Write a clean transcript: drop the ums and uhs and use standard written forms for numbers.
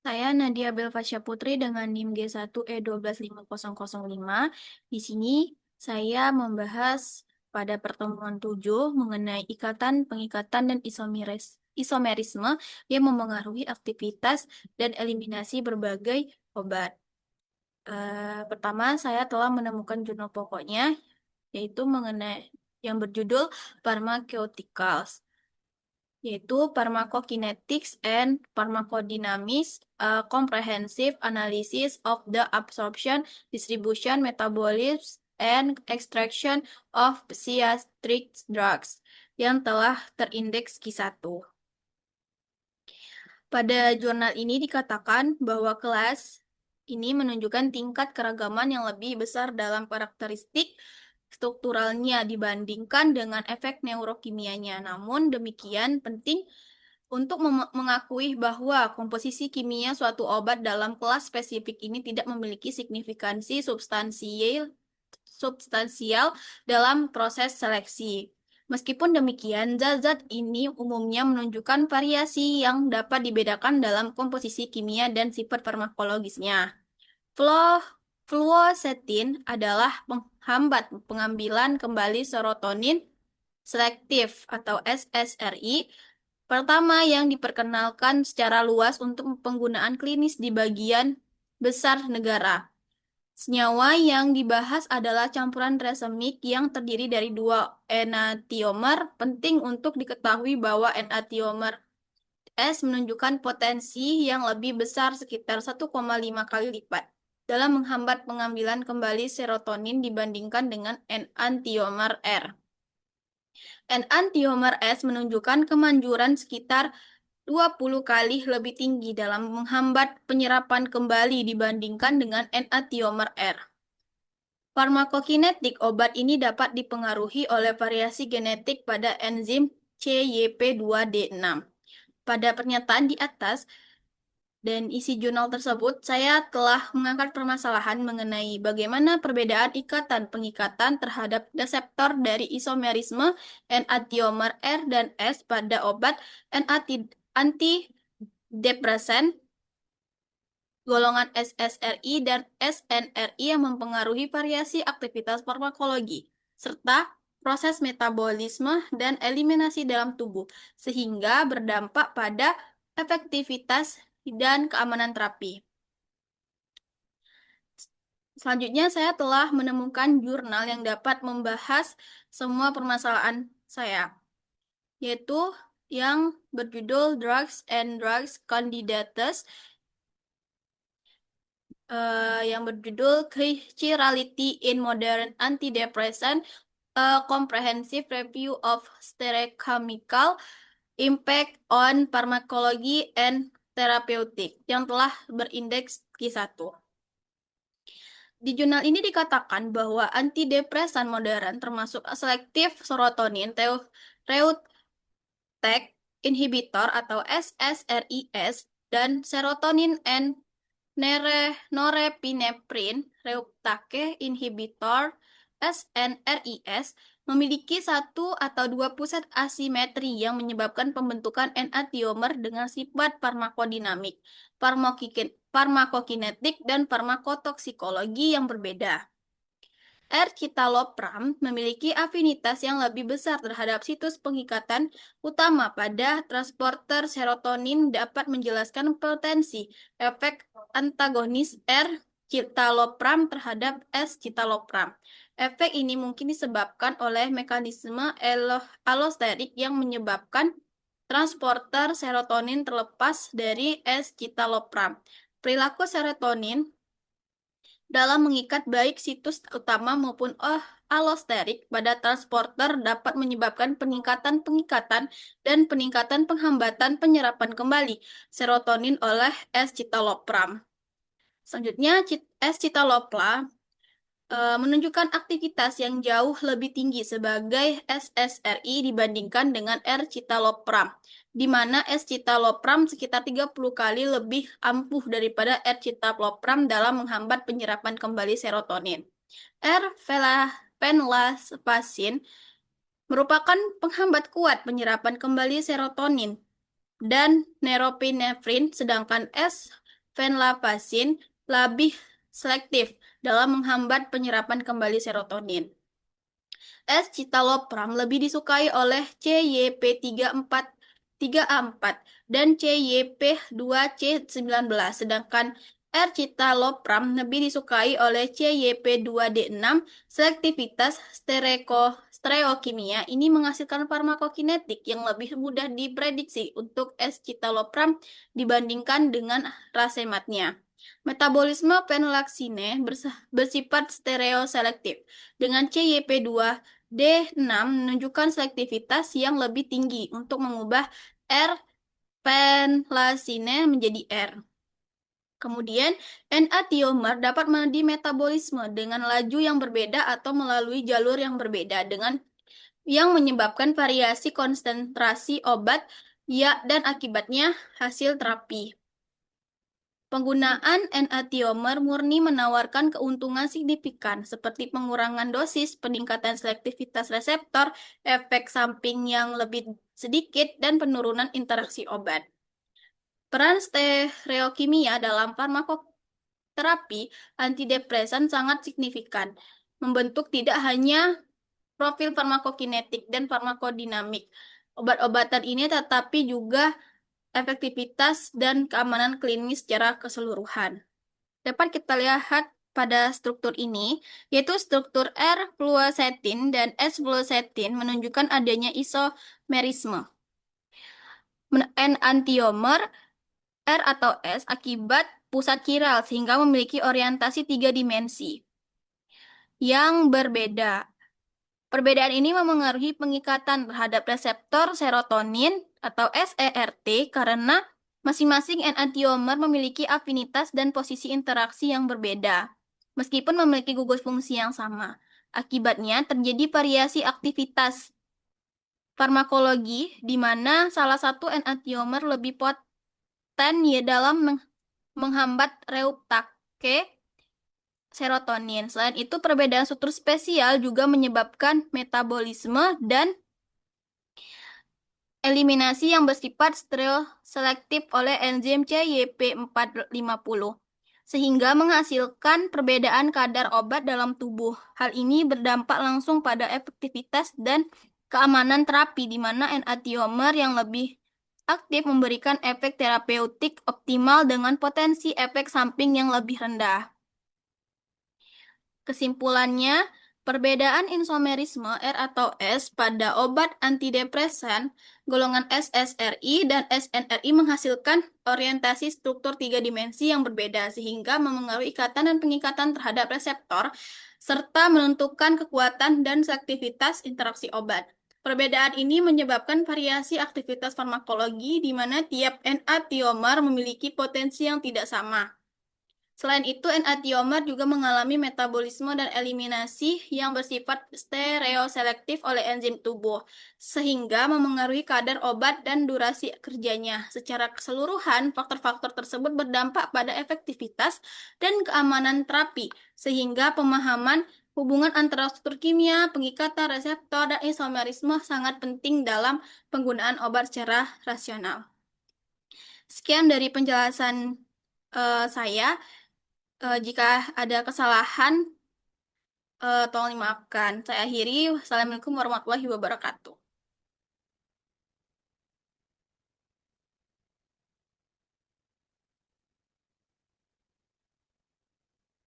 Saya Nadia Belfasya Putri dengan NIM G1E12505. Di sini saya membahas pada pertemuan 7 mengenai ikatan, pengikatan, dan isomerisme yang mempengaruhi aktivitas dan eliminasi berbagai obat. Pertama, saya telah menemukan jurnal pokoknya, yaitu mengenai yang berjudul Pharmaceuticals, yaitu Pharmacokinetics and Pharmacodynamics, a Comprehensive Analysis of the Absorption, Distribution, Metabolism, and Extraction of Psychiatric Drugs, yang telah terindeks Q1. Pada jurnal ini dikatakan bahwa kelas ini menunjukkan tingkat keragaman yang lebih besar dalam karakteristik strukturalnya dibandingkan dengan efek neurokimianya. Namun demikian penting untuk mengakui bahwa komposisi kimia suatu obat dalam kelas spesifik ini tidak memiliki signifikansi substansial dalam proses seleksi. Meskipun demikian, zat-zat ini umumnya menunjukkan variasi yang dapat dibedakan dalam komposisi kimia dan sifat farmakologisnya. Fluoxetine adalah penghambat pengambilan kembali serotonin selektif atau SSRI pertama yang diperkenalkan secara luas untuk penggunaan klinis di bagian besar negara. Senyawa yang dibahas adalah campuran racemic yang terdiri dari dua enantiomer. Penting untuk diketahui bahwa enantiomer S menunjukkan potensi yang lebih besar sekitar 1,5 kali lipat dalam menghambat pengambilan kembali serotonin dibandingkan dengan enantiomer R. Enantiomer S menunjukkan kemanjuran sekitar 20 kali lebih tinggi dalam menghambat penyerapan kembali dibandingkan dengan enantiomer R. Farmakokinetik obat ini dapat dipengaruhi oleh variasi genetik pada enzim CYP2D6. Pada pernyataan di atas dan isi jurnal tersebut, saya telah mengangkat permasalahan mengenai bagaimana perbedaan ikatan-pengikatan terhadap reseptor dari isomerisme enantiomer R dan S pada obat antidepresan golongan SSRI dan SNRI yang mempengaruhi variasi aktivitas farmakologi, serta proses metabolisme dan eliminasi dalam tubuh, sehingga berdampak pada efektivitas dan keamanan terapi. Selanjutnya, saya telah menemukan jurnal yang dapat membahas semua permasalahan saya, yaitu yang berjudul Drugs and Drugs Candidates, yang berjudul Chirality in Modern Antidepressant, a Comprehensive Review of Stereochemical Impact on Pharmacology and Therapeutic, yang telah berindeks Q1. Di jurnal ini dikatakan bahwa antidepresan modern termasuk selektif serotonin reuptake inhibitor atau SSRIs dan serotonin and norepinephrine reuptake inhibitor SNRIs memiliki satu atau dua pusat asimetri yang menyebabkan pembentukan enantiomer dengan sifat farmakodinamik, farmakokinetik, dan farmakotoksikologi yang berbeda. R-citalopram memiliki afinitas yang lebih besar terhadap situs pengikatan utama pada transporter serotonin dapat menjelaskan potensi efek antagonis R-citalopram terhadap S-citalopram. Efek ini mungkin disebabkan oleh mekanisme allosterik yang menyebabkan transporter serotonin terlepas dari S-citalopram. Perilaku serotonin dalam mengikat baik situs utama maupun allosterik pada transporter dapat menyebabkan peningkatan pengikatan dan peningkatan penghambatan penyerapan kembali serotonin oleh S-citalopram. Selanjutnya, S-citalopram menunjukkan aktivitas yang jauh lebih tinggi sebagai SSRI dibandingkan dengan R-citalopram, di mana S-citalopram sekitar 30 kali lebih ampuh daripada R-citalopram dalam menghambat penyerapan kembali serotonin. Venlafaxine merupakan penghambat kuat penyerapan kembali serotonin dan norepinefrin, sedangkan venlafaxin lebih selektif dalam menghambat penyerapan kembali serotonin. S-citalopram lebih disukai oleh CYP3A4 dan CYP2C19, sedangkan R-citalopram lebih disukai oleh CYP2D6. Selektivitas stereokimia ini menghasilkan farmakokinetik yang lebih mudah diprediksi untuk S-citalopram dibandingkan dengan rasematnya. Metabolisme venlafaxine bersifat stereoselektif dengan CYP2 D6 menunjukkan selektivitas yang lebih tinggi untuk mengubah R-penlasine menjadi R. Kemudian, enantiomer dapat dimetabolisme dengan laju yang berbeda atau melalui jalur yang berbeda dengan yang menyebabkan variasi konsentrasi obat dan akibatnya hasil terapi. Penggunaan enantiomer murni menawarkan keuntungan signifikan seperti pengurangan dosis, peningkatan selektivitas reseptor, efek samping yang lebih sedikit, dan penurunan interaksi obat. Peran stereokimia dalam farmakoterapi antidepresan sangat signifikan, membentuk tidak hanya profil farmakokinetik dan farmakodinamik obat-obatan ini, tetapi juga efektivitas dan keamanan klinis secara keseluruhan. Dapat kita lihat pada struktur ini, yaitu struktur R-fluoxetin dan S-fluoxetin menunjukkan adanya isomerisme. Enantiomer R atau S akibat pusat chiral sehingga memiliki orientasi 3 dimensi yang berbeda. Perbedaan ini memengaruhi pengikatan terhadap reseptor serotonin atau SERT karena masing-masing enantiomer memiliki afinitas dan posisi interaksi yang berbeda, meskipun memiliki gugus fungsi yang sama. Akibatnya terjadi variasi aktivitas farmakologi di mana salah satu enantiomer lebih poten dalam menghambat reuptake serotonin. Selain itu, perbedaan struktur spesial juga menyebabkan metabolisme dan eliminasi yang bersifat stereoselektif oleh enzim CYP450, sehingga menghasilkan perbedaan kadar obat dalam tubuh. Hal ini berdampak langsung pada efektivitas dan keamanan terapi, di mana enantiomer yang lebih aktif memberikan efek terapeutik optimal dengan potensi efek samping yang lebih rendah. Kesimpulannya, perbedaan isomerisme R atau S pada obat antidepresan golongan SSRI dan SNRI menghasilkan orientasi struktur 3 dimensi yang berbeda sehingga memengaruhi ikatan dan pengikatan terhadap reseptor serta menentukan kekuatan dan selektivitas interaksi obat. Perbedaan ini menyebabkan variasi aktivitas farmakologi di mana tiap enantiomer memiliki potensi yang tidak sama. Selain itu, enantiomer juga mengalami metabolisme dan eliminasi yang bersifat stereoselektif oleh enzim tubuh, sehingga memengaruhi kadar obat dan durasi kerjanya. Secara keseluruhan, faktor-faktor tersebut berdampak pada efektivitas dan keamanan terapi, sehingga pemahaman hubungan antara struktur kimia, pengikatan reseptor, dan isomerisme sangat penting dalam penggunaan obat secara rasional. Sekian dari penjelasan saya. Jika ada kesalahan, tolong dimaafkan. Saya akhiri. Wassalamualaikum warahmatullahi wabarakatuh.